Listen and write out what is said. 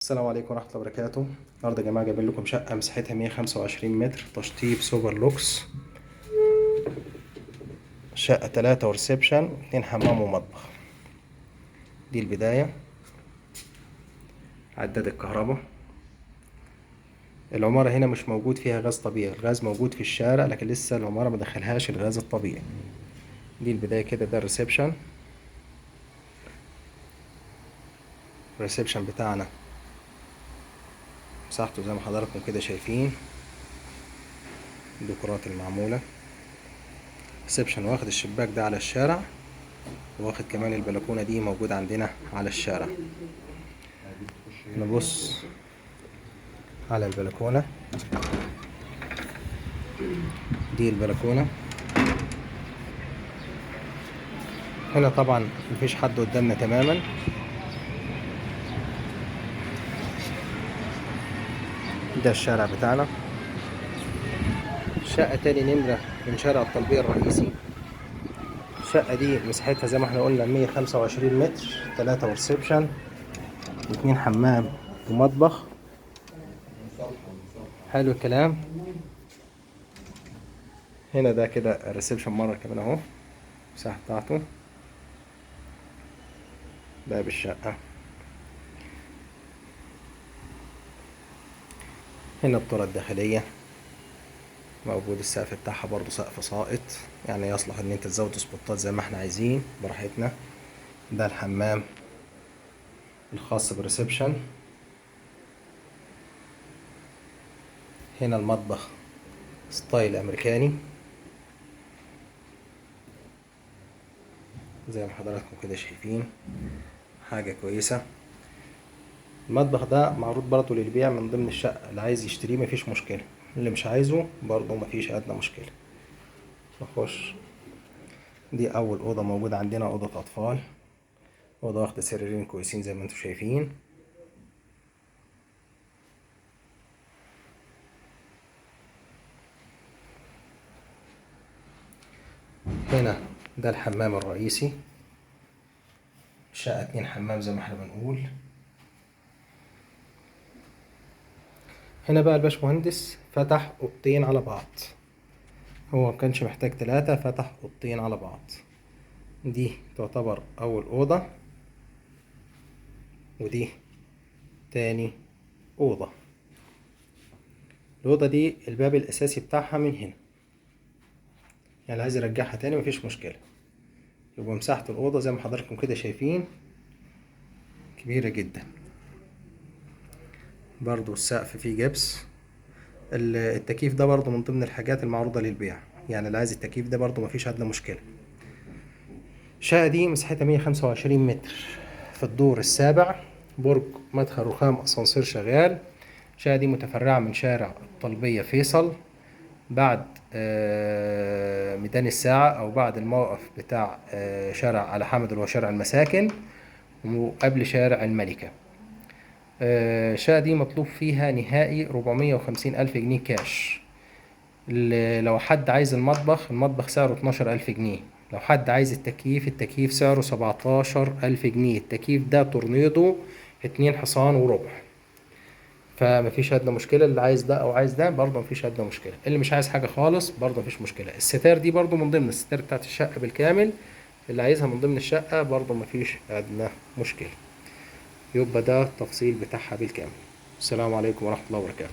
السلام عليكم ورحمة الله وبركاته. النهارده يا جماعة جايبين لكم شقة مساحتها 125 متر، تشطيب سوبر لوكس. شقة 3 وريسبشن و2 حمام ومطبخ. دي البداية. عداد الكهرباء. العمارة هنا مش موجود فيها غاز طبيعي، الغاز موجود في الشارع لكن لسه العمارة مدخلهاش الغاز الطبيعي. دي البداية كده، ده الريسبشن. الريسبشن بتاعنا مساحته زي ما حضراتكم كده شايفين، الديكورات المعمولة. ريسبشن واخد الشباك ده على الشارع، واخد كمان البلكونة دي موجودة عندنا على الشارع. نبص على البلكونة. دي البلكونة. هنا طبعا مفيش حد قدامنا تماما. ده الشارع بتاعنا. شقة تاني نمرة من شارع الطلبية الرئيسي. الشقة دي مساحتها زي ما احنا قلنا 125 متر، 3 وريسبشن و2 حمام ومطبخ. حلو الكلام. هنا ده كده الريسبشن مرة كمان اهو، المساحة بتاعته. باب الشقة. هنا الطرق الداخلية موجود، السقف بتاعها برضو سقف ساقط، يعني يصلح ان انت تزود سبوتات زي ما احنا عايزين براحتنا. ده الحمام الخاص بالريسبشن. هنا المطبخ ستايل امريكاني زي ما حضراتكم كده شايفين، حاجة كويسة. المطبخ ده معروض برضه للبيع من ضمن الشقة، اللي عايز يشتريه مفيش مشكلة، اللي مش عايزه برضه مفيش أدنى مشكلة. نخش. دي أول أوضة موجودة عندنا، أوضة أطفال. أوضة واخدة سريرين كويسين زي ما انتم شايفين. هنا ده الحمام الرئيسي. شقة 2 حمام زي ما احنا بنقول. هنا بقى الباشمهندس فتح أوضتين على بعض، هو مكانش محتاج 3، فتح أوضتين على بعض. دي تعتبر أول أوضة، ودي تاني أوضة. الأوضة دي الباب الأساسي بتاعها من هنا، يعني عايز يرجعها تاني مفيش مشكلة. يبقى مساحة الأوضة زي ما حضراتكم كده شايفين كبيرة جدا. برضو السقف فيه جبس. التكييف ده برضو من ضمن الحاجات المعروضة للبيع، يعني اللي عايز التكييف ده برضو مفيش أدنى مشكلة. الشقة دي مساحتها 125 متر، في الدور السابع، برج مدخل رخام، أسانسير شغال. الشقة دي متفرعة من شارع الطلبية فيصل، بعد ميدان الساعة أو بعد الموقف بتاع شارع علي حامد اللي هو شارع المساكن، وقبل شارع الملكة. الشقة دي مطلوب فيها نهائي 450 ألف جنيه كاش. لو حد عايز المطبخ سعره 12 ألف جنيه. لو حد عايز التكييف سعره 17 ألف جنيه. التكييف ده تورنيدو 2 حصان وربع، فمفيش أدنى مشكلة. اللي عايز ده أو عايز ده برضه مفيش أدنى مشكلة. اللي مش عايز حاجة خالص برضه مفيش مشكلة. الستار دي برضه من ضمن الستار بتاعت الشقة بالكامل، اللي عايزها من ضمن الشقة برضه مفيش أدنى مشكلة. يبقى ده التفصيل بتاعها بالكامل. السلام عليكم ورحمة الله وبركاته.